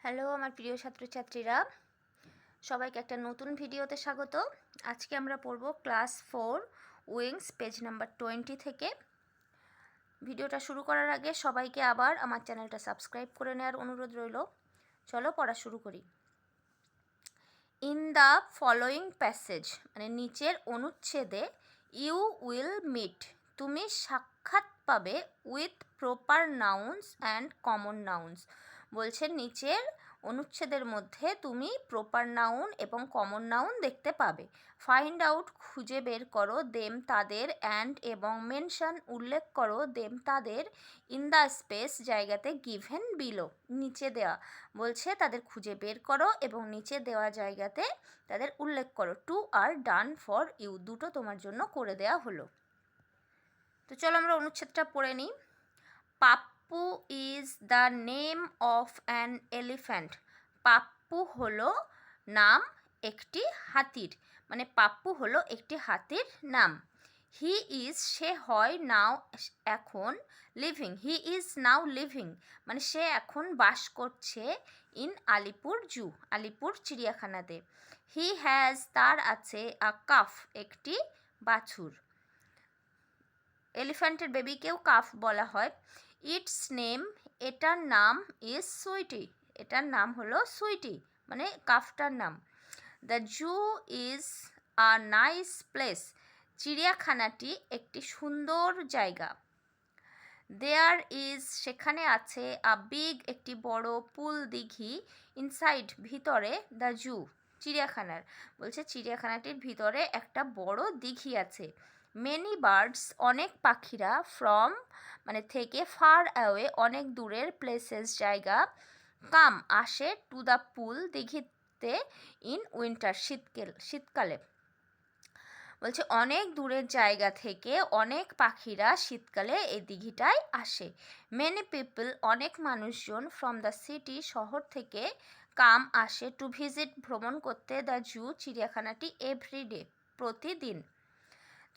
Hello আমার প্রিয় ছাত্রছাত্রীরা, সবাইকে একটা নতুন ভিডিওতে স্বাগত। আজকে আমরা পড়ব ক্লাস 4 উইংস পেজ নাম্বার 20 থেকে। ভিডিওটা শুরু করার আগে সবাইকে আবার আমার চ্যানেলটা সাবস্ক্রাইব করে নেওয়ার অনুরোধ রইল। চলো পড়া শুরু করি। ইন দ্য ফলোয়িং প্যাসেজ, মানে নিচের অনুচ্ছেদে, ইউ উইল মিট, তুমি সাক্ষাৎ পাবে, with proper nouns and common nouns. বলছে নিচের অনুচ্ছেদের মধ্যে তুমি প্রপার নাউন এবং কমন নাউন দেখতে পাবে। ফাইন্ড আউট, খুঁজে বের করো, দেম তাদের, অ্যান্ড এবং মেনশন উল্লেখ করো, দেম তাদের, ইন দ্য স্পেস জায়গাতে, গিভেন বিলো নিচে দেওয়া। বলছে তাদের খুঁজে বের করো এবং নিচে দেওয়া জায়গাতে তাদের উল্লেখ করো। Two are done for you, দুটো তোমার জন্য করে দেওয়া হলো। তো চলো আমরা অনুচ্ছেদটা পড়ে নিই। Pappu is the name of an elephant. Pappu হলো নাম একটি হাতির, মানে পাপ্পু হলো একটি হাতির নাম। হি ইজ, সে হয়, নাও এখন, living, he is now living, মানে সে এখন বাস করছে, ইন আলিপুর জু, আলিপুর চিড়িয়াখানাতে। হি হ্যাজ, তার আছে, আ কাফ, একটি বাছুর। এলিফ্যান্টের বেবিকেও কাফ বলা হয়। ইটস নেম, এটার নাম, ইজ সুইটি, এটার নাম হলো সুইটি, মানে কাফটার নাম। The zoo is a nice place, চিড়িয়াখানাটি একটি সুন্দর জায়গা। দেয়ার ইজ, সেখানে আছে, আ বিগ, একটি বড়, পুল, দিঘি, ইনসাইড, ভিতরে, দ্য জু, চিড়িয়াখানার। বলছে চিড়িয়াখানাটির ভিতরে একটা বড় দিঘি আছে। মেনি বার্ডস, অনেক পাখিরা, ফ্রম, মানে থেকে, ফার অ্যাওয়ে, অনেক দূরের, প্লেসেস, জায়গা, কাম, আসে, টু দ্য পুল, দিঘিতে, ইন উইন্টার, শীতকালে। বলছে অনেক দূরের জায়গা থেকে অনেক পাখিরা শীতকালে এই দিঘিটায় আসে। মেনি পিপল, অনেক মানুষজন, ফ্রম দ্য সিটি, শহর থেকে, কাম, আসে, টু ভিজিট, ভ্রমণ করতে, দ্য জু, চিড়িয়াখানাটি, এভরিডে, প্রতিদিন।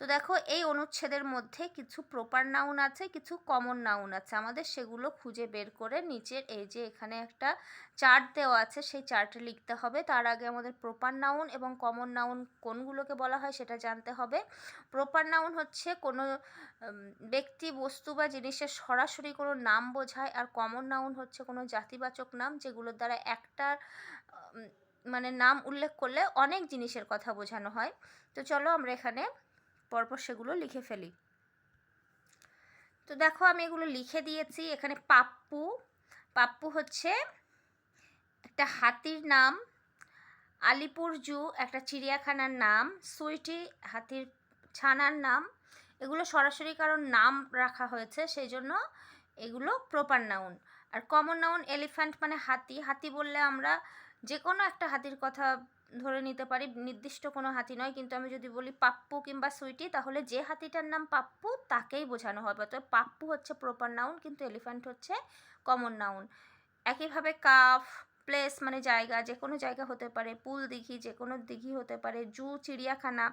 তো দেখো এই অনুচ্ছেদের মধ্যে কিছু প্রপার নাউন আছে, কিছু কমন নাউন আছে, আমাদের সেগুলো খুঁজে বের করে নিচের এই যে এখানে একটা চার্ট দেওয়া আছে সেই চার্টে লিখতে হবে। তার আগে আমাদের প্রপার নাউন এবং কমন নাউন কোনগুলোকে বলা হয় সেটা জানতে হবে। প্রপার নাউন হচ্ছে কোনো ব্যক্তি, বস্তু বা জিনিসের সরাসরি কোনো নাম বোঝায়, আর কমন নাউন হচ্ছে কোনো জাতিবাচক নাম যেগুলোর দ্বারা একটা মানে নাম উল্লেখ করলে অনেক জিনিসের কথা বোঝানো হয়। তো চলো আমরা এখানে পরপর সেগুলো লিখে ফেলি। তো দেখো আমি এগুলো লিখে দিয়েছি। এখানে পাপ্পু, পাপ্পু হচ্ছে একটা হাতির নাম। আলিপুর জু একটা চিড়িয়াখানার নাম। সুইটি হাতির ছানার নাম। এগুলো সরাসরি কারণ নাম রাখা হয়েছে সেই জন্য এগুলো প্রপার নাউন। আর কমন নাউন, এলিফ্যান্ট মানে হাতি। হাতি বললে আমরা যে কোনো একটা হাতির কথা ধরে নিতে পারি, নির্দিষ্ট কোনো হাতি নয়। কিন্তু আমি যদি বলি পাপ্পু কিংবা সুইটি, তাহলে যে হাতিটার নাম পাপ্পু তাকেই বোঝানো হবে। তো পাপ্পু হচ্ছে প্রপার নাউন, কিন্তু এলিফ্যান্ট হচ্ছে কমন নাউন। একইভাবে কাফ, প্লেস মানে জায়গা, যে কোনো জায়গা হতে পারে। পুল, দিঘি, যে কোনো দিঘি হতে পারে। জু, চিড়িয়াখানা।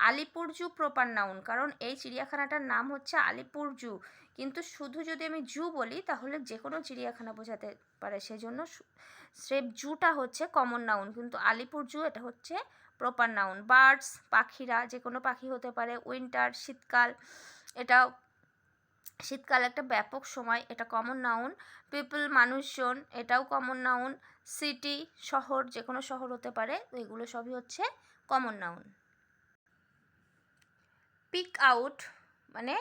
আলিপুর জু প্রপার নাউন, কারণ এই চিড়িয়াখানাটার নাম হচ্ছে আলিপুর জু। কিন্তু শুধু যদি আমি জু বলি তাহলে যে কোনো চিড়িয়াখানা বোঝাতে পারে, সেজন্য স্রেফ জুটা হচ্ছে কমন নাউন, কিন্তু আলিপুর জু এটা হচ্ছে প্রপার নাউন। বার্ডস পাখিরা, যে কোনো পাখি হতে পারে। উইন্টার শীতকাল, এটাও শীতকাল একটা ব্যাপক সময়, এটা কমন নাউন। পিপল মানুষজন, এটাও কমন নাউন। সিটি শহর, যে কোনো শহর হতে পারে। তো এগুলো সবই হচ্ছে কমন নাউন। পিক আউট মানে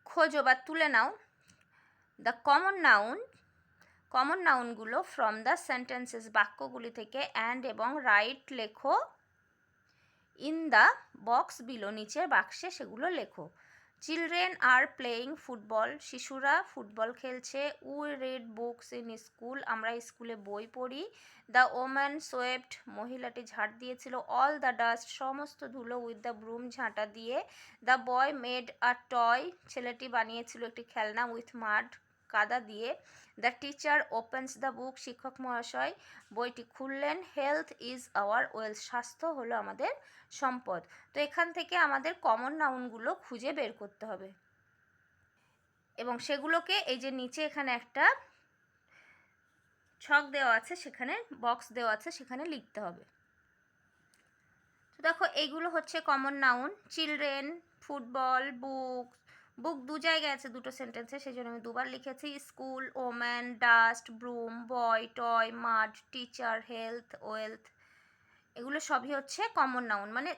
খোঁজো বা তুলে নাও দ্য কমন নাউন, কমন নাউনগুলো, ফ্রম দ্য সেন্টেন্সেস বাক্যগুলি থেকে, অ্যান্ড এবং রাইট লেখো, ইন দ্য বক্স বিলো নিচের বাক্সে সেগুলো লেখো। চিলড্রেন আর প্লেয়িং ফুটবল, শিশুরা ফুটবল খেলছে। We read books in school, আমরা স্কুলে বই পড়ি। দ্য ওম্যান সোয়েপ্ট, মহিলাটি ঝাড় দিয়েছিল। অল দ্য ডাস্ট, সমস্ত ধুলো। উইথ দ্য ব্রুম, ঝাঁটা দিয়ে। The boy made a toy, ছেলেটি বানিয়েছিল একটি খেলনা। উইথ মাড, কাদা দিয়ে। The teacher opens the book, শিক্ষক মহাশয় বইটি খুললেন। হেলথ ইজ আওয়ার ওয়েলথ, স্বাস্থ্য হলো আমাদের সম্পদ। তো এখান থেকে আমাদের কমন নাউনগুলো খুঁজে বের করতে হবে এবং সেগুলোকে এই যে নিচে এখানে একটা ছক দেওয়া আছে, সেখানে বক্স দেওয়া আছে, সেখানে লিখতে হবে। তো দেখো এইগুলো হচ্ছে কমন নাউন। চিলড্রেন, ফুটবল, বুক দু জায়গায় আছে, দুটো সেন্টেন্সে, সেই জন্য আমি দুবার লিখেছি। স্কুল, ওম্যান, ডাস্ট, ব্রুম, বয়, টয়, মাড, টিচার, হেলথ, ওয়েলথ, এগুলো সবই হচ্ছে কমন নাউন। মানে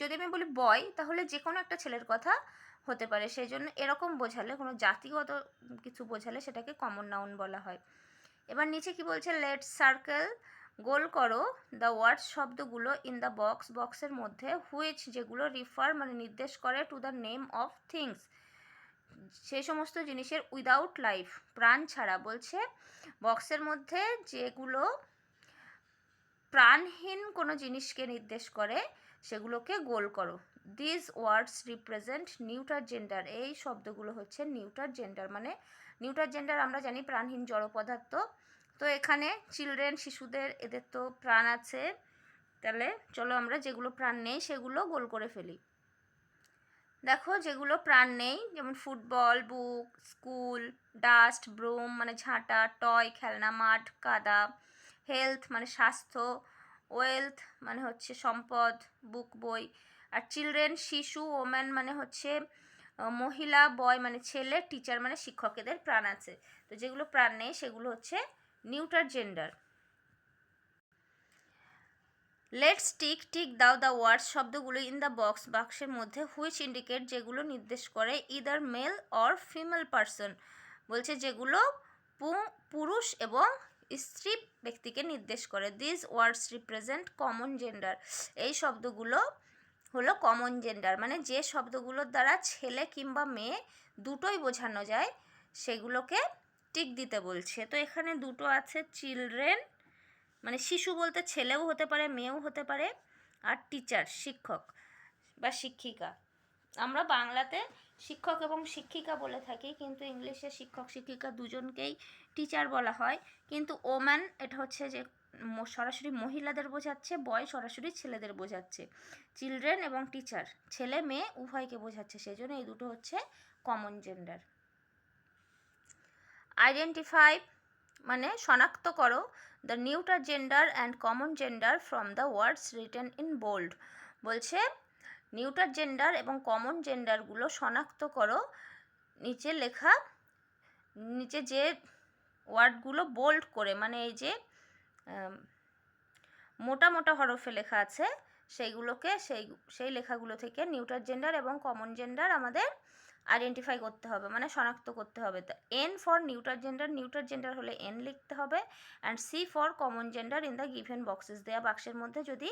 যদি আমি বলি বয়, তাহলে যে কোনো একটা ছেলের কথা হতে পারে, সেই জন্য এরকম বোঝালে, কোনো জাতিগত কিছু বোঝালে সেটাকে কমন নাউন বলা হয়। এবার নিচে কি বলছে, লেটস সার্কেল, গোল করো, দ্য ওয়ার্ডস শব্দগুলো, ইন দ্য বক্স, বক্সের মধ্যে, হুইচ যেগুলো রিফার মানে নির্দেশ করে, to the name of things সেই সমস্ত জিনিসের, উইদাউট লাইফ প্রাণ ছাড়া। বলছে বক্সের মধ্যে যেগুলো প্রাণহীন কোনো জিনিসকে নির্দেশ করে সেগুলোকে গোল করো। This words represent neuter gender, এই শব্দগুলো হচ্ছে নিউটার জেন্ডার। মানে নিউটার জেন্ডার আমরা জানি প্রাণহীন জড় পদার্থ। তো এখানে চিলড্রেন, শিশুদের, এদের তো প্রাণ আছে, তাহলে চলো আমরা যেগুলো প্রাণ নেই সেগুলো গোল করে ফেলি। দেখো যেগুলো প্রাণ নেই, যেমন ফুটবল, বুক, স্কুল, ডাস্ট, ব্রুম মানে ঝাঁটা, টয় খেলনা, মাঠ কাদা, হেলথ মানে স্বাস্থ্য, ওয়েলথ মানে হচ্ছে সম্পদ, বুক বই, আর চিলড্রেন শিশু, ওম্যান মানে হচ্ছে মহিলা, বয় মানে ছেলে, টিচার মানে শিক্ষক, এদের প্রাণ আছে। তো যেগুলো প্রাণ নেই সেগুলো হচ্ছে neuter gender. Let's tick, tick দাও দ্য ওয়ার্ডস শব্দগুলো, ইন দ্য বক্স বাক্সের মধ্যে, হুইচ ইন্ডিকেট যেগুলো নির্দেশ করে, either male or female person বলছে যেগুলো পুরুষ এবং স্ত্রী ব্যক্তিকে নির্দেশ করে। This words represent common gender, এই শব্দগুলো হলো কমন জেন্ডার, মানে যে শব্দগুলোর দ্বারা ছেলে কিংবা মেয়ে দুটোই বোঝানো যায় সেগুলোকে টিক দিতে বলছে। তো এখানে দুটো আছে, চিলড্রেন মানে শিশু বলতে ছেলেও হতে পারে, মেয়েও হতে পারে, আর টিচার শিক্ষক বা শিক্ষিকা। আমরা বাংলাতে শিক্ষক এবং শিক্ষিকা বলে থাকি, কিন্তু ইংলিশে শিক্ষক শিক্ষিকা দুজনকেই টিচার বলা হয়। কিন্তু ওম্যান এটা হচ্ছে যে সরাসরি মহিলাদের বোঝাচ্ছে, বয় সরাসরি ছেলেদের বোঝাচ্ছে। চিলড্রেন এবং টিচার ছেলে মেয়ে উভয়কে বোঝাচ্ছে, সেই জন্য এই দুটো হচ্ছে কমন জেন্ডার। আইডেন্টিফাই মানে শনাক্ত করো, the neuter gender and common gender from the words written in bold. বলছে নিউটার জেন্ডার এবং কমন জেন্ডারগুলো শনাক্ত করো নিচে লেখা, নিচে যে ওয়ার্ডগুলো বোল্ড করে, মানে এই যে মোটা মোটা হরফে লেখা আছে সেইগুলোকে, সেই লেখাগুলো থেকে নিউটার জেন্ডার এবং কমন জেন্ডার আমাদের আইডেন্টিফাই করতে হবে, মানে শনাক্ত করতে হবে। তো এন ফর নিউটার জেন্ডার হলে এন লিখতে হবে, and C for common gender in the given boxes, দেয়া বাক্সের মধ্যে যদি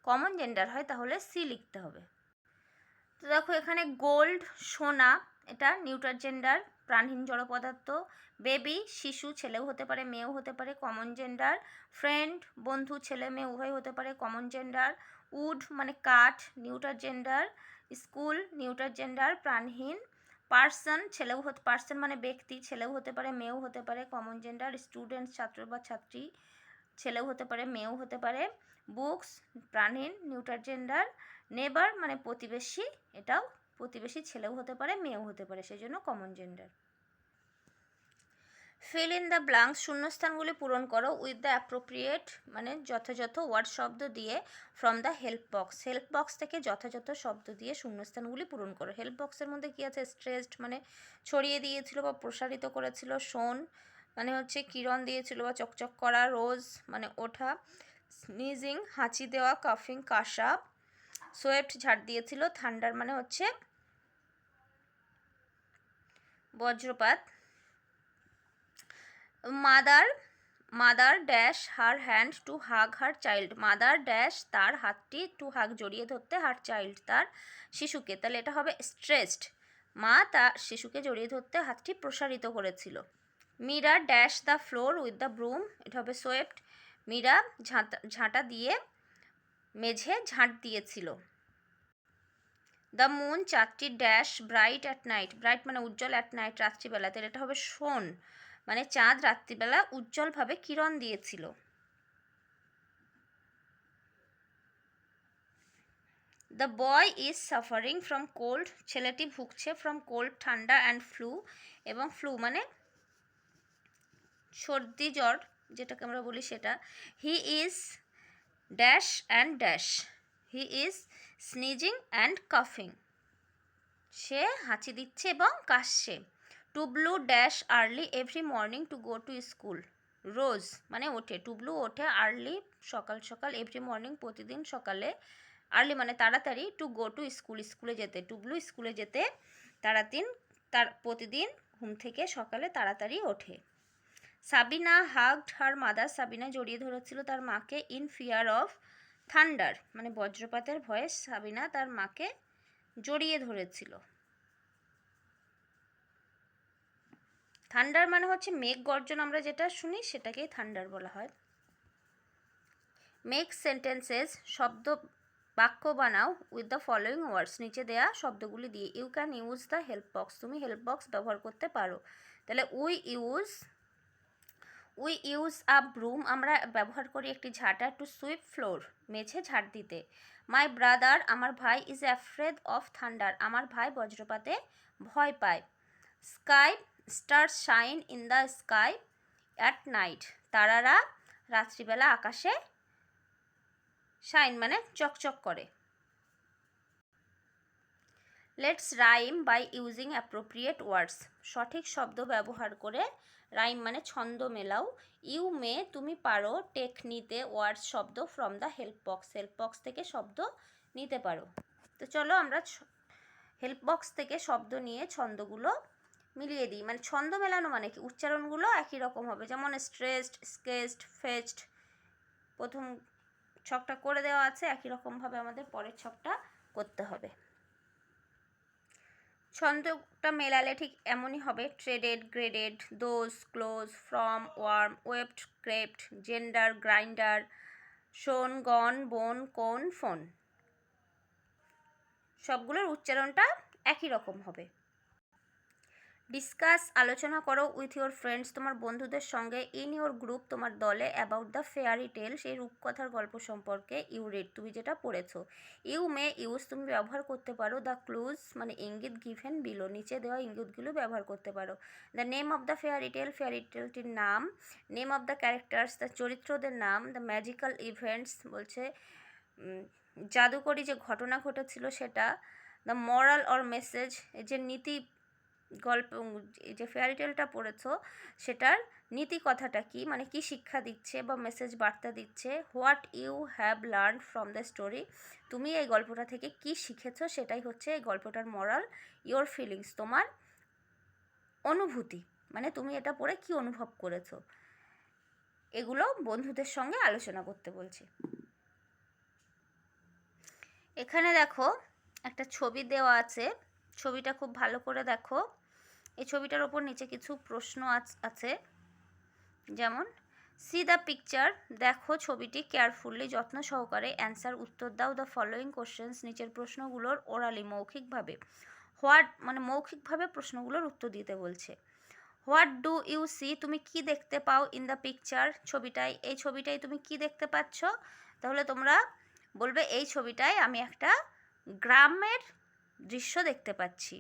কমন জেন্ডার হয় তাহলে সি লিখতে হবে। তো দেখো এখানে গোল্ড সোনা, এটা নিউটার জেন্ডার প্রাণহীন জড় পদার্থ। বেবি শিশু, ছেলেও হতে পারে মেয়েও হতে পারে, কমন জেন্ডার। ফ্রেন্ড বন্ধু, ছেলে মেয়ে উভয় হতে পারে, কমন জেন্ডার। উড মানে কাঠ, neuter gender. School neuter gender প্রাণহীন। পার্সন ছেলেও পার্সন মানে ব্যক্তি, ছেলেও হতে পারে মেয়েও হতে পারে, কমন জেন্ডার। স্টুডেন্ট ছাত্র বা ছাত্রী, ছেলেও হতে পারে মেয়েও হতে পারে। বুকস প্রাণহীন নিউটার জেন্ডার। নেবার মানে প্রতিবেশী, এটাও প্রতিবেশী ছেলেও হতে পারে মেয়েও হতে পারে, সেই জন্য common gender. Fill in the blanks শূন্যস্থানগুলি পূরণ করো, উইথ দ্য অ্যাপ্রোপ্রিয়েট মানে যথাযথ ওয়ার্ড শব্দ দিয়ে, from the help box, help box থেকে যথাযথ শব্দ দিয়ে শূন্যস্থানগুলি পূরণ করো। হেল্প বক্সের মধ্যে কী আছে, স্ট্রেসড মানে ছড়িয়ে দিয়েছিল বা প্রসারিত করেছিল, শোন মানে হচ্ছে কিরণ দিয়েছিল বা চকচক করা, রোজ মানে ওঠা, স্নিজিং হাঁচি দেওয়া, কাফিং কাশা, সোয়েপ্ট ঝাড় দিয়েছিল, থান্ডার মানে হচ্ছে বজ্রপাত। Mother dash her hand to hug her child, mother dash তার হাতটি, টু হাগ জড়িয়ে ধরতে, হার চাইল্ড তার শিশুকে, তাহলে এটা হবে স্ট্রেসড, মা তার শিশুকে জড়িয়ে ধরতে হাতটি প্রসারিত করেছিল। Meera dash the floor with the broom, এটা হবে সোয়েপ্ট, মীরা ঝাঁটা দিয়ে মেঝে ঝাঁট দিয়েছিল। দ্য মুন চাঁদটি dash bright at night, bright মানে উজ্জ্বল, অ্যাট নাইট রাত্রিবেলা, তাহলে এটা হবে শোন মানে চাঁদ রাত্রিবেলা উজ্জ্বলভাবে কিরণ দিয়েছিল। The boy is suffering from cold, ছেলেটি ভুগছে, ফ্রম কোল্ড ঠান্ডা, অ্যান্ড ফ্লু এবং ফ্লু মানে সর্দি জ্বর যেটাকে আমরা বলি সেটা। He is dash and dash, he is sneezing and কাফিং, সে হাঁচি দিচ্ছে এবং কাশছে। Tublu dash early every morning to go to school, রোজ মানে ওঠে, টুবলু ওঠে আর্লি সকাল সকাল, এভরি মর্নিং প্রতিদিন সকালে, আর্লি মানে তাড়াতাড়ি, টু গো টু স্কুল স্কুলে যেতে, টুবলু স্কুলে যেতে প্রতিদিন ঘুম থেকে সকালে তাড়াতাড়ি ওঠে। Sabina hugged her mother, Sabina জড়িয়ে ধরেছিল তার মাকে, ইন ফিয়ার অফ থান্ডার মানে বজ্রপাতের ভয়ে সাবিনা তার মাকে জড়িয়ে ধরেছিল। থান্ডার মানে হচ্ছে মেঘ গর্জন, আমরা যেটা শুনি সেটাকেই থান্ডার বলা হয়। মেক সেন্টেন্সেস, শব্দ বাক্য বানাও উইথ দ্য ফলোয়িং ওয়ার্ডস, নিচে দেয়া শব্দগুলি দিয়ে। You can use the help box, তুমি হেল্প বক্স ব্যবহার করতে পারো। তাহলে উই ইউজ আ ব্রুম, আমরা ব্যবহার করি একটি ঝাঁটা, টু সুইপ ফ্লোর মেঝে ঝাড় দিতে। মাই ব্রাদার, আমার ভাই, ইজ অ্যাফ্রেড অফ থান্ডার, আমার ভাই বজ্রপাতে ভয় পায়। Sky star shine in the sky at night, তারারা রাত্রিবেলা আকাশে শাইন মানে চকচক করে। Let's rhyme by using appropriate words, সঠিক শব্দ ব্যবহার করে রাইম মানে ছন্দ মেলাও। ইউ মে তুমি পারো, টেক নিতে ওয়ার্ডস শব্দ, from the help box help box থেকে শব্দ নিতে পারো। তো চলো আমরা হেল্প বক্স থেকে শব্দ নিয়ে ছন্দগুলো মিলিয়ে দিই। মানে ছন্দ মেলানো মানে কি, উচ্চারণগুলো একই রকম হবে, যেমন স্ট্রেসড, স্কেচড, ফেচড, প্রথম ছকটা করে দেওয়া আছে, একই রকমভাবে আমাদের পরের ছকটা করতে হবে। ছন্দটা মেলালে ঠিক এমনই হবে, traded, graded, those, close, from, warm, webbed, crept, gender, grinder, shone, gone, বোন, কোন, ফোন, সবগুলোর উচ্চারণটা একই রকম হবে। ডিসকাস আলোচনা করো উইথ ইউর ফ্রেন্ডস, তোমার বন্ধুদের সঙ্গে, ইন ইউর গ্রুপ তোমার দলে, অ্যাবাউট দ্য ফেয়ারি টেল সেই রূপকথার গল্প সম্পর্কে, ইউ রিড তুমি যেটা পড়েছো। ইউ মে ইউজ তুমি ব্যবহার করতে পারো, দ্য ক্লুজ মানে ইঙ্গিত, গিভেন বিলো নিচে দেওয়া ইঙ্গিতগুলো ব্যবহার করতে পারো। The name of the fairy টেলটির নাম, name of the characters the চরিত্রদের নাম, দ্য ম্যাজিক্যাল ইভেন্টস বলছে জাদুকরী যে ঘটনা ঘটেছিল সেটা, দ্য মরাল অর মেসেজ যে নীতি গল্প, যে ফেয়ারি টেলটা পড়েছো সেটার নীতি কথাটা কি মানে কি শিক্ষা দিচ্ছে বা মেসেজ বার্তা দিচ্ছে। What you have learn from the story, তুমি এই গল্পটা থেকে কি শিখেছো সেটাই হচ্ছে এই গল্পটার মরাল। ইয়োর ফিলিংস তোমার অনুভূতি মানে তুমি এটা পড়ে কি অনুভব করেছো, এগুলো বন্ধুদের সঙ্গে আলোচনা করতে বলছে। এখানে দেখো একটা ছবি দেওয়া আছে, ছবিটা খুব ভালো করে দেখো। এই ছবিটার ওপর নিচে কিছু প্রশ্ন আছে, যেমন সি দ্য পিকচার, দেখো ছবিটি, কেয়ারফুলি যত্ন সহকারে, অ্যান্সার উত্তর দাও দ্য ফলোয়িং কোশ্চেন্স নিচের প্রশ্নগুলোর ওরালি মৌখিকভাবে। হোয়াট মানে মৌখিকভাবে প্রশ্নগুলোর উত্তর দিতে বলছে। হোয়াট ডু ইউ সি তুমি কি দেখতে পাও, ইন দ্য পিকচার ছবিটায়, এই ছবিটায় তুমি কি দেখতে পাচ্ছ, তাহলে তোমরা বলবে এই ছবিটায় আমি একটা গ্রামের দৃশ্য দেখতে পাচ্ছি।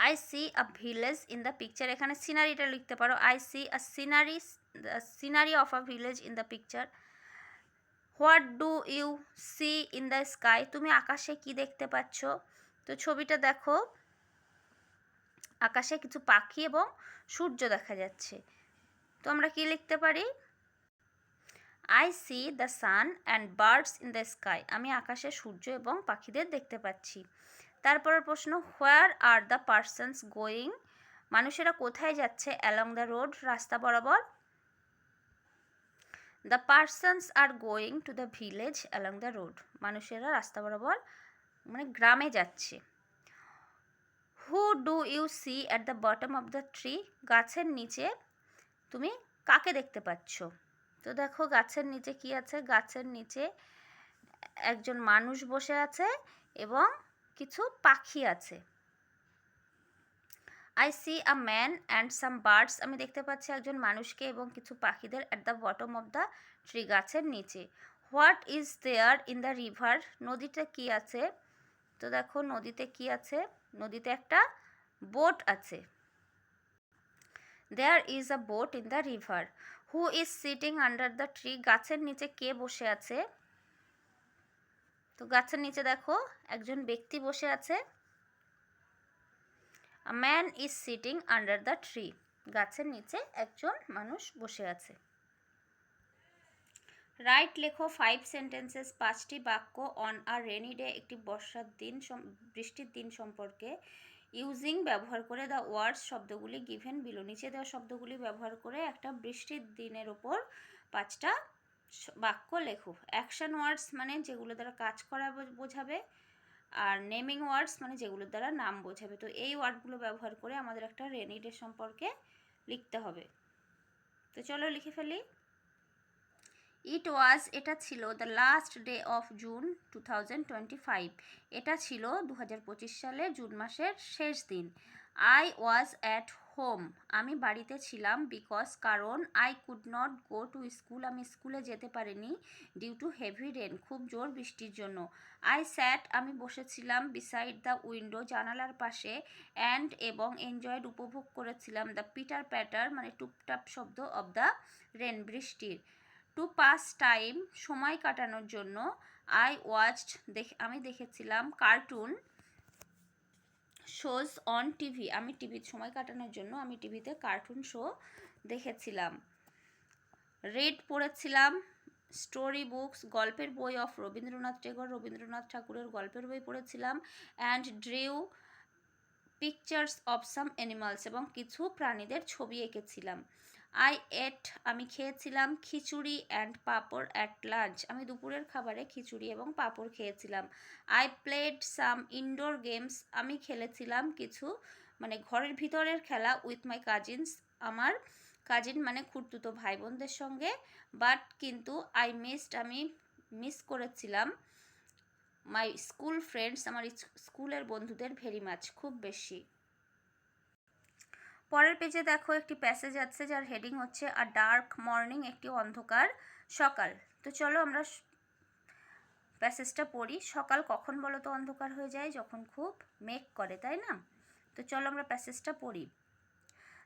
I see a village in the picture, এখানে সিনারিটা লিখতে পারো, I see a scenery of a village in the picture. What do you see in the sky, তুমি আকাশে কি দেখতে পাচ্ছ, তো ছবিটা দেখো আকাশে কিছু পাখি এবং সূর্য দেখা যাচ্ছে, তো আমরা কি লিখতে পারি, I see the sun and birds in the sky, আমি আকাশে সূর্য এবং পাখিদের দেখতে পাচ্ছি। তারপরের প্রশ্ন, where are the persons going, মানুষেরা কোথায় যাচ্ছে, অ্যালং দ্য রোড রাস্তা বরাবর। The persons are going to the village along the road, মানুষেরা রাস্তা বরাবর মানে গ্রামে যাচ্ছে। Who do you see at the bottom of the tree, গাছের নিচে তুমি কাকে দেখতে পাচ্ছ, তো দেখো গাছের নিচে কি আছে, গাছের নিচে একজন মানুষ বসে আছে এবং কিছু পাখি আছে। I see a man and some birds, আমি দেখতে পাচ্ছি একজন মানুষকে এবং কিছু পাখিদের, at the bottom of the tree গাছের নিচে। What is there in the river, নদীতে কি আছে, তো দেখো নদীতে কি আছে, নদীতে একটা বোট আছে। There is a boat in the river. Who is sitting under the tree, গাছের নিচে কে বসে আছে? তো গাছের নিচে দেখো একজন ব্যক্তি বসে আছে। A man is sitting under the tree, গাছের নিচে একজন মানুষ বসে আছে। রাইট লেখো 5 সেন্টেন্সেস, 5টি বাক্য অন আ রেনি ডে, একটি বর্ষার দিন, বৃষ্টির দিন সম্পর্কে। ইউজিং ব্যবহার করে দ্য ওয়ার্ডস শব্দগুলি গিভেন বিলো, নিচে দেওয়া শব্দগুলি ব্যবহার করে একটা বৃষ্টির দিনের ওপর 5টা বাক্য লেখো। অ্যাকশন ওয়ার্ডস মানে যেগুলো দ্বারা কাজ করা বোঝাবে, আর নেমিং ওয়ার্ডস মানে যেগুলোর দ্বারা নাম বোঝাবে। তো এই ওয়ার্ডগুলো ব্যবহার করে আমাদের একটা রেনি ডে সম্পর্কে লিখতে হবে। তো চলো লিখে ফেলি। ইট ওয়াজ, এটা ছিল, the last day of June 2025, এটা ছিল 2025 সালের জুন মাসের শেষ দিন। আই ওয়াজ অ্যাট হোম, আমি বাড়িতে ছিলাম, বিকজ কারণ, I could not go to school, আমি স্কুলে যেতে পারিনি, ডিউ টু হেভি রেন, খুব জোর বৃষ্টির জন্য। আই স্যাট, আমি বসেছিলাম, বিসাইড দ্য উইন্ডো, জানালার পাশে, অ্যান্ড এবং, এনজয়েড উপভোগ করেছিলাম, দ্য পিটার প্যাটার মানে টুপটাপ শব্দ, অব দ্য রেন বৃষ্টির। টু পাস টাইম, সময় কাটানোর জন্য, আই ওয়াচড, আমি দেখেছিলাম, কার্টুন শোজ অন টিভি, আমি টিভিতে সময় কাটানোর জন্য আমি টিভিতে কার্টুন শো দেখেছিলাম। রেড, পড়েছিলাম, স্টোরি বুকস, গল্পের বই অফ রবীন্দ্রনাথ টেগোর, রবীন্দ্রনাথ ঠাকুরের গল্পের বই পড়েছিলাম। And drew pictures of some animals, এবং কিছু প্রাণীদের ছবি এঁকেছিলাম। আই এট, আমি খেয়েছিলাম, খিচুড়ি অ্যান্ড পাঁপড় অ্যাট লাঞ্চ, আমি দুপুরের খাবারে খিচুড়ি এবং পাঁপড় খেয়েছিলাম। I played some indoor games, আমি খেলেছিলাম কিছু মানে ঘরের ভিতরের খেলা, উইথ মাই কাজিনস, আমার কাজিন মানে খুড়তুতো ভাই বোনদের সঙ্গে। বাট কিন্তু আই মিসড, আমি মিস করেছিলাম, মাই স্কুল ফ্রেন্ডস, আমার স্কুলের বন্ধুদের ভেরি মাচ, খুব বেশি। পরের পেজে দেখো একটি প্যাসেজ আছে যার হেডিং হচ্ছে আ ডার্ক মর্নিং, একটি অন্ধকার সকাল। তো চলো আমরা প্যাসেজটা পড়ি। সকাল কখন বলো তো অন্ধকার হয়ে যায়? যখন খুব মেঘ করে, তাই না? তো চলো আমরা প্যাসেজটা পড়ি।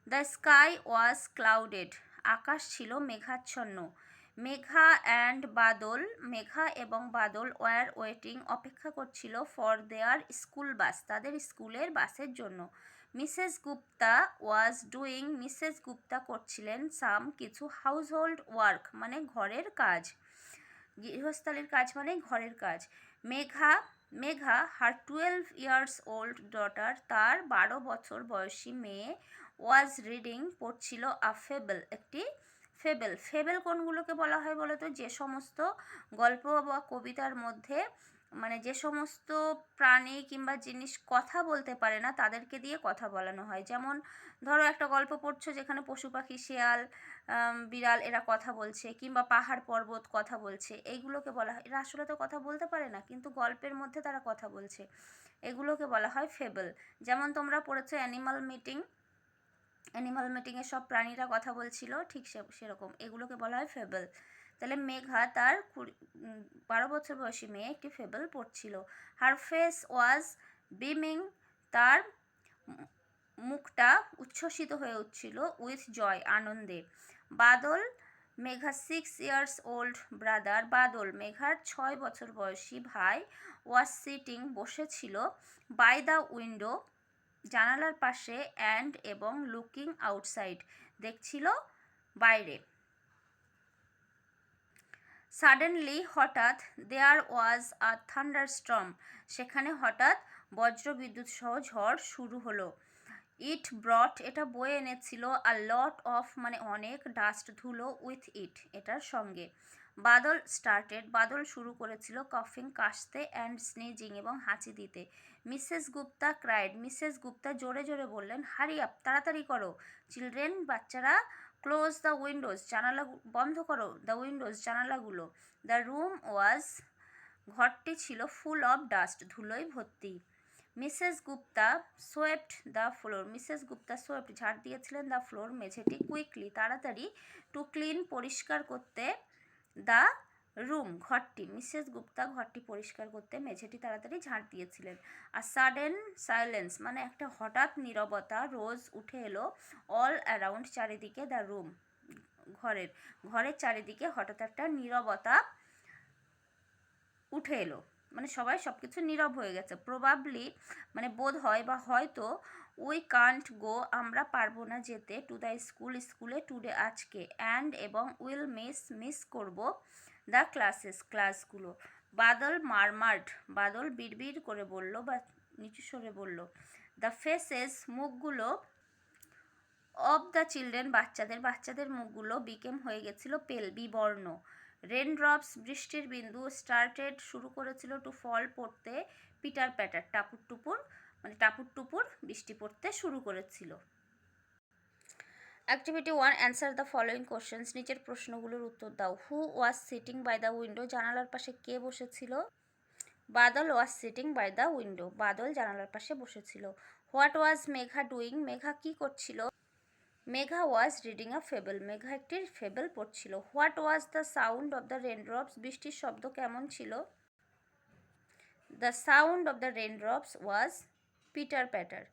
দ্য স্কাই ওয়াজ ক্লাউডেড, আকাশ ছিল মেঘাচ্ছন্ন। মেঘা অ্যান্ড বাদল, মেঘা এবং বাদল ওয়ার ওয়েটিং, অপেক্ষা করছিল, ফর দেয়ার স্কুল বাস, তাদের স্কুলের বাসের জন্য। Mrs Gupta was doing, Mrs Gupta করছিলেন, সাম কিছু, হাউসহোল্ড ওয়ার্ক মানে ঘরের কাজ, গৃহস্থালির কাজ মানে ঘরের কাজ। মেঘা হার 12 ইয়ার্স ওল্ড ডটার, তার 12 বছর বয়সী মেয়ে, ওয়াজ রিডিং পড়ছিল, আ ফেবল, একটি ফেবল। ফেবল কোনগুলোকে বলা হয় বলো তো? যে সমস্ত গল্প বা কবিতার মধ্যে মানে যে সমস্ত প্রাণী কিংবা জিনিস কথা বলতে পারে না তাদেরকে দিয়ে কথা বলানো হয়। যেমন ধরো একটা গল্প পড়ছো যেখানে পশু পাখি, শেয়াল, বিড়াল এরা কথা বলছে, কিংবা পাহাড় পর্বত কথা বলছে, এইগুলোকে বলা হয়, এরা আসলে তো কথা বলতে পারে না কিন্তু গল্পের মধ্যে তারা কথা বলছে, এগুলোকে বলা হয় ফেবল। যেমন তোমরা পড়েছো অ্যানিমাল মিটিং, অ্যানিমাল মিটিংয়ে সব প্রাণীরা কথা বলছিল, ঠিক সেরকম এগুলোকে বলা হয় ফেবল। তাহলে মেঘা তার 12 বছর বয়সী মেয়ে একটি ফেবল পড়ছিল। হার ফেস ওয়াজ বিমিং, তার মুখটা উচ্ছ্বসিত হয়ে উঠছিল, উইথ জয়, আনন্দে। বাদল, মেঘা 6 ইয়ার্স ওল্ড ব্রাদার, বাদল মেঘার 6 বছর বয়সী ভাই, ওয়াজ সিটিং বসেছিল, বাই দ্য উইন্ডো জানালার পাশে, অ্যান্ড এবং, লুকিং আউটসাইড দেখছিল বাইরে। সাডেনলি হঠাৎ, দেয়ার ওয়াজ আ থান্ডারস্টর্ম, সেখানে হঠাৎ বজ্রবিদ্যুৎ সহ ঝড় শুরু হলো। ইট ব্রট, এটা বয়ে এনেছিল, আ লট অফ মানে অনেক, ডাস্ট ধুলো, উইথ ইট এটার সঙ্গে। বাদল স্টার্টেড, বাদল শুরু করেছিল, কফিং কাশতে, অ্যান্ড স্নিজিং এবং হাঁচি দিতে। Mrs Gupta cried, Mrs Gupta জোরে জোরে বললেন, হারি আপ, তাড়াতাড়ি করো। চিলড্রেন, বাচ্চারা, ক্লোজ দ্য উইন্ডোজ, জানালা বন্ধ করো, দ্য উইন্ডোজ জানালাগুলো। দ্য রুম ওয়াজ, ঘরটি ছিল, ফুল অফ ডাস্ট, ধুলোয় ভর্তি। Mrs Gupta swept the floor, Mrs Gupta swept ঝাড় দিয়েছিলেন, দ্য ফ্লোর মেঝেটি, কুইকলি তাড়াতাড়ি, টু ক্লিন পরিষ্কার করতে, দ্য রুম ঘরটি, মিসেস গুপ্তা ঘরটি পরিষ্কার করতে মেঝেটি তাড়াতাড়ি ঝাঁট দিয়েছিলেন। আর সাডেন সাইলেন্স মানে একটা হঠাৎ নীরবতা রোজ উঠে এলো অল অ্যারাউন্ড চারিদিকে দ্য রুম ঘরের চারিদিকে হঠাৎ একটা নীরবতা উঠে এলো, মানে সবাই সব কিছু নীরব হয়ে গেছে। প্রবাবলি মানে বোধ হয় বা হয়তো উই কান্ট গো আমরা পারবো না যেতে টু দ্য স্কুলে টুডে আজকে অ্যান্ড এবং উইল মিস করব দ্য ক্লাসগুলো। বাদল মারমার্ড বাদল বিড়বিড় করে বলল বা নিচু স্বরে বলল। দ্য ফেসেস মুখগুলো অব দ্য চিলড্রেন বাচ্চাদের মুখগুলো বিকেম হয়ে গেছিল পেল বিবর্ণ। রেনড্রপস বৃষ্টির বিন্দু স্টার্টেড শুরু করেছিল টু ফল পড়তে পিটার প্যাটার টাপুর টুপুর বৃষ্টি পড়তে শুরু করেছিল। Activity 1 answer the following questions নিচের প্রশ্নগুলোর উত্তর দাও। Who was sitting by the window জানালার পাশে কে বসেছিল? Badal was sitting by the window Badal জানালার পাশে বসেছিল। What was Megha doing Megha কি করছিল? Megha was reading a fable Megha একটি ফেবল পড়ছিল। What was the sound of the raindrops বৃষ্টির শব্দ কেমন ছিল? The sound of the raindrops was pitter patter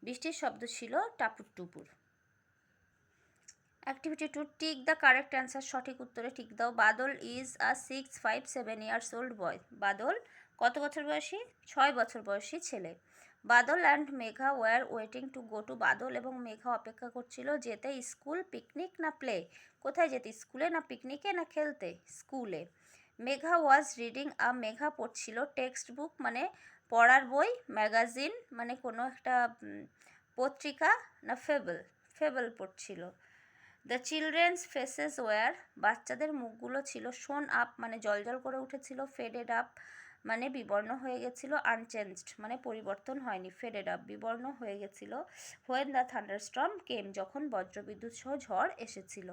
বৃষ্টির শব্দ ছিল টাপুর টুপুর। Activity 2 tick the correct answer সঠিক উত্তরে টিক দাও। Badal is a 7 years old boy Badal কত বছর বয়সী? 6 বছর বয়সী ছেলে। Badal and Megha were waiting to go to Badal এবং মেঘা অপেক্ষা করছিল যেতে স্কুল পিকনিক না প্লে কোথায় যেতে? স্কুলে না পিকনিকে না খেলতে? স্কুলে। মেঘা ওয়াজ রিডিং মেঘা পড়ছিল টেক্সট বুক মানে পড়ার বই, ম্যাগাজিন মানে কোনো একটা পত্রিকা না ফেবল পড়ছিল। দ্য চিলড্রেন্স ফেসেস ওয়ার বাচ্চাদের মুখগুলো ছিল শোন আপ মানে জলজল করে উঠেছিল, ফেডেড আপ মানে বিবর্ণ হয়ে গেছিল, আনচেঞ্জড মানে পরিবর্তন হয়নি, ফেডেড আপ বিবর্ণ হয়ে গেছিল। হোয়েন দ্য থান্ডারস্টর্ম কেম যখন বজ্রবিদ্যুৎ সহ ঝড় এসেছিল।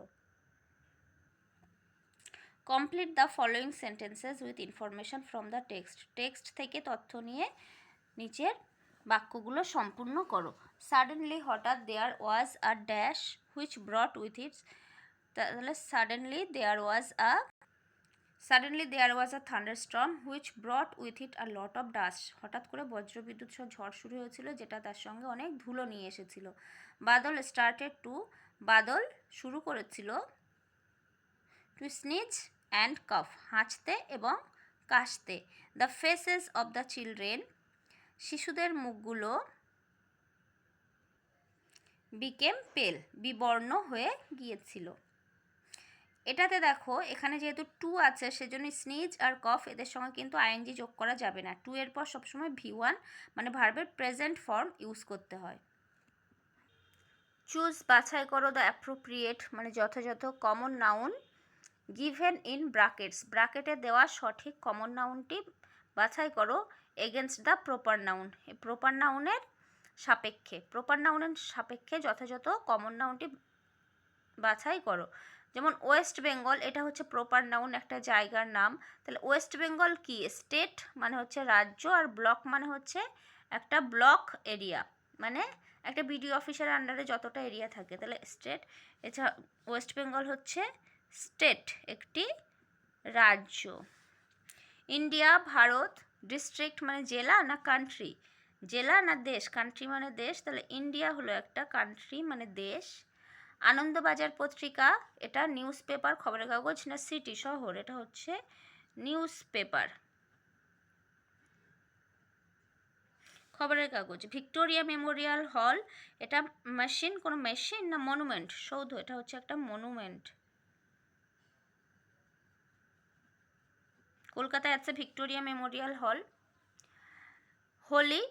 Complete the following sentences with information from the text থেকে তথ্য নিয়ে নিচের বাক্যগুলো সম্পূর্ণ করো। সাডেনলি হঠাৎ there was a dash which brought with its তাহলে suddenly there was a thunderstorm which brought with it a lot of dust হঠাৎ করে বজ্রবিদ্যুৎ সহ ঝড় শুরু হয়েছিল যেটা তার সঙ্গে অনেক ধুলো নিয়ে এসেছিল। বাদল স্টার্টেড টু বাদল শুরু করেছিল টু স্নিজ অ্যান্ড কফ হাঁচতে এবং কাশতে। The faces of the children শিশুদের মুখগুলো বিকেম পেল বিবর্ণ হয়ে গিয়েছিল। এটাতে দেখো এখানে যেহেতু টু আছে সেজন্য স্নিজ আর কফ এদের সঙ্গে কিন্তু আইএনজি যোগ করা যাবে না। টু এর পর সবসময় V1 মানে ভার্বের প্রেজেন্ট ফর্ম ইউজ করতে হয়। চুজ বাছাই করো দ্য অ্যাপ্রোপ্রিয়েট মানে যথাযথ কমন নাউন গিভেন ইন ব্রাকেটে দেওয়া সঠিক কমন নাউনটি বাছাই করো against the proper noun proper নাউনের সাপেক্ষে যথাযথ কমন নাউনটি বাছাই করো। যেমন ওয়েস্ট বেঙ্গল এটা হচ্ছে প্রপার নাউন একটা জায়গার নাম, তাহলে ওয়েস্ট বেঙ্গল কি স্টেট মানে হচ্ছে রাজ্য আর ব্লক মানে হচ্ছে একটা ব্লক এরিয়া মানে একটা বিডিও অফিসের আন্ডারে যতটা এরিয়া থাকে তাহলে স্টেট। এছাড়া ওয়েস্ট বেঙ্গল হচ্ছে স্টেট একটি রাজ্য। ইন্ডিয়া ভারত ডিস্ট্রিক্ট মানে জেলা না কান্ট্রি? জেলা না দেশ? কান্ট্রি মানে দেশ, তাহলে ইন্ডিয়া হলো একটা কান্ট্রি মানে দেশ। আনন্দবাজার পত্রিকা এটা নিউজ পেপার খবরের কাগজ না সিটি শহর? এটা হচ্ছে নিউজ পেপার খবরের কাগজ। ভিক্টোরিয়া মেমোরিয়াল হল এটা কোনো মেশিন না মনুমেন্ট সৌধ? এটা হচ্ছে একটা মনুমেন্ট। কলকাতায় আছে ভিক্টোরিয়া মেমোরিয়াল হল। হোলি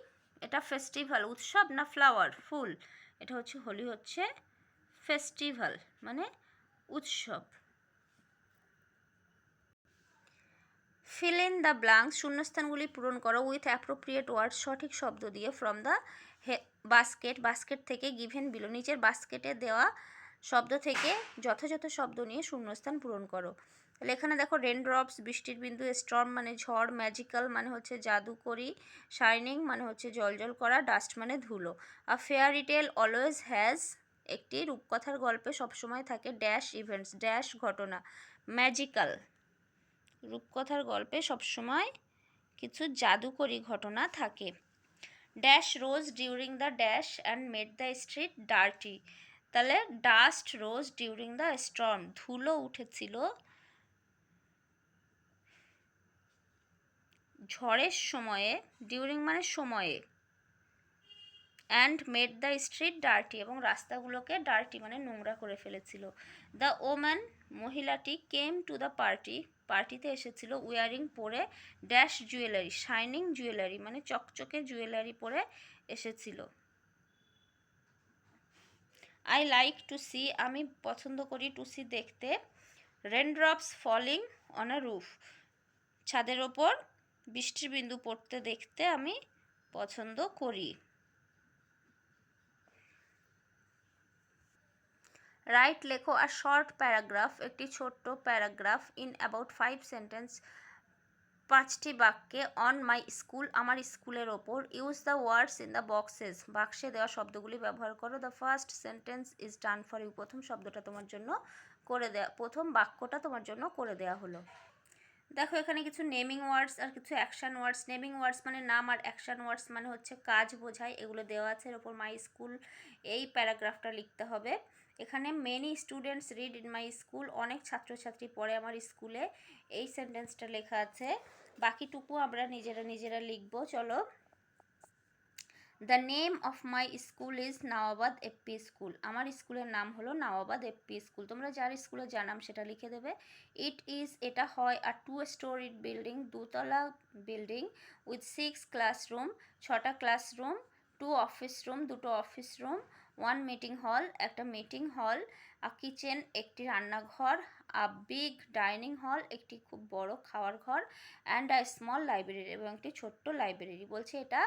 এটা ফেস্টিভ্যাল উৎসব না ফ্লাওয়ার ফুল? এটা হচ্ছে হোলি হচ্ছে ফেস্টিভ্যাল মানে উৎসব। ফিল ইন দ্য ব্ল্যাঙ্কস শূন্যস্থানগুলি পূরণ করো উইথ অ্যাপ্রোপ্রিয়েট ওয়ার্ড সঠিক শব্দ দিয়ে ফ্রম দ্য বাস্কেট থেকে গিভেন বিলো নিচের বাস্কেটে দেওয়া শব্দ থেকে যথাযথ শব্দ নিয়ে শূন্যস্থান পূরণ করো। তাহলে এখানে দেখো রেনড্রপস বৃষ্টির বিন্দু, স্টর্ম মানে ঝড়, ম্যাজিক্যাল মানে হচ্ছে জাদুকরি, শাইনিং মানে হচ্ছে জলজল করা, ডাস্ট মানে ধুলো। A fairy tale always has একটি রূপকথার গল্পে সবসময় থাকে ড্যাশ ইভেন্টস ড্যাশ ঘটনা, ম্যাজিক্যাল রূপকথার গল্পে সবসময় কিছু জাদুকরী ঘটনা থাকে। Dash rose during the dash and made the street dirty. তাহলে dust rose during the storm, ধুলো উঠেছিল ঝড়ের সময়ে, ডিউরিং মানে সময়ে, and made the street dirty, এবং রাস্তাগুলোকে ডার্টি মানে নোংরা করে ফেলেছিল। দ্য ওম্যান, মহিলাটি, কেম টু দ্য পার্টি, পার্টিতে এসেছিল, উইয়ারিং পরে, ড্যাশ জুয়েলারি, শাইনিং জুয়েলারি মানে চকচকে জুয়েলারি পরে এসেছিল। আই লাইক টু সি, আমি পছন্দ করি, টু সি দেখতে, raindrops falling on a roof, ছাদের ওপর বৃষ্টির বিন্দু পড়তে দেখতে আমি পছন্দ করি। রাইট লেখো আর শর্ট প্যারাগ্রাফ, একটি ছোট্ট প্যারাগ্রাফ, ইন অ্যাবাউট 5 সেন্টেন্স, 5টি বাক্যে, অন মাই স্কুল, আমার স্কুলের ওপর, use the words in the boxes, বাক্সে দেওয়া শব্দগুলি ব্যবহার করো, the first sentence is done for you, প্রথম শব্দটা তোমার জন্য করে দেয়া, প্রথম বাক্যটা তোমার জন্য করে দেয়া হলো। দেখো এখানে কিছু নেমিং ওয়ার্ডস আর কিছু অ্যাকশান ওয়ার্ডস। নেমিং ওয়ার্ডস মানে নাম, আর অ্যাকশান ওয়ার্ডস মানে হচ্ছে কাজ বোঝায়, এগুলো দেওয়া আছে। এর ওপর মাই স্কুল এই প্যারাগ্রাফটা লিখতে হবে। এখানে many students read in my school, অনেক ছাত্রছাত্রী পড়ে আমার স্কুলে, এই সেন্টেন্সটা লেখা আছে। বাকিটুকু আমরা নিজেরা লিখবো। চলো, the name of my school is Nawabad FP school, আমার স্কুলের নাম হলো নওয়াবাদ এফপি স্কুল। তোমরা যার স্কুলে যার নাম সেটা লিখে দেবে। ইট ইজ, এটা হয়, আর 2 স্টোরিড বিল্ডিং, দুতলা বিল্ডিং, উইথ 6 ক্লাসরুম, 6টা ক্লাসরুম, 2 অফিস রুম, 2টো অফিস রুম, 1 মিটিং হল, একটা মিটিং হল, আ কিচেন, একটি রান্নাঘর, আ বিগ ডাইনিং হল, একটি খুব বড় খাওয়ার ঘর, অ্যান্ড আ স্মল লাইব্রেরি, এবং একটি ছোট্ট লাইব্রেরি। বলছে এটা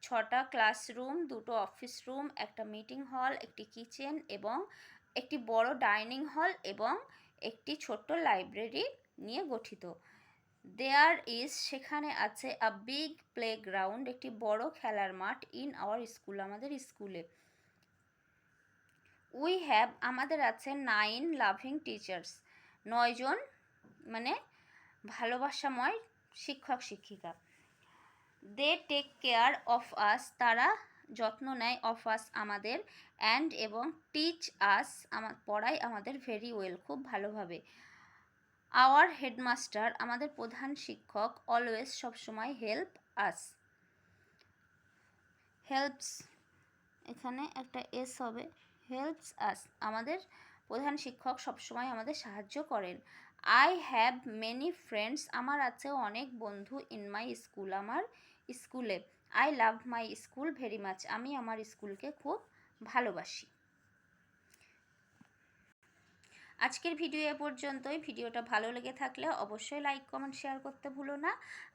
6টা ক্লাসরুম, 2টো অফিস রুম, একটা মিটিং হল, একটি কিচেন এবং একটি বড় ডাইনিং হল এবং একটি ছোট্ট লাইব্রেরি নিয়ে গঠিত। দেয়ার ইজ, সেখানে আছে, আ বিগ প্লেগ্রাউন্ড, একটি বড় খেলার মাঠ, ইন আওয়ার স্কুল, আমাদের স্কুলে। উই হ্যাভ, আমাদের আছে, 9 লাভিং টিচার্স, 9 জন মানে ভালোবাসাময় শিক্ষক শিক্ষিকা। They take care of us, তারা যত্ন নেয়, অফ আস আমাদের, অ্যান্ড এবং, টিচ আস পড়ায় আমাদের, ভেরি ওয়েল খুব ভালোভাবে। আওয়ার হেডমাস্টার, আমাদের প্রধান শিক্ষক, অলওয়েজ সবসময়, হেল্প আস, হেল্পস, এখানে একটা এস হবে, হেল্পস আস, আমাদের প্রধান শিক্ষক সবসময় আমাদের সাহায্য করেন। আই হ্যাভ মেনি ফ্রেন্ডস, আমার আছে অনেক বন্ধু, ইন মাই স্কুল, আমার স্কুলে। I love my school very much, আমি আমার স্কুলকে খুব ভালোবাসি। আজকের ভিডিও এ পর্যন্তই। ভিডিওটা ভালো লেগে থাকলে অবশ্যই লাইক কমেন্ট শেয়ার করতে ভুলো না,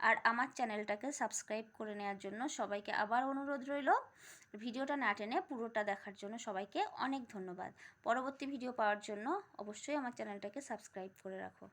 আর আমার চ্যানেলটাকে সাবস্ক্রাইব করে নেওয়ার জন্য সবাইকে আবার অনুরোধ রইল। ভিডিওটা না টেনে পুরোটা দেখার জন্য সবাইকে অনেক ধন্যবাদ। পরবর্তী ভিডিও পাওয়ার জন্য অবশ্যই আমার চ্যানেলটাকে সাবস্ক্রাইব করে রাখো।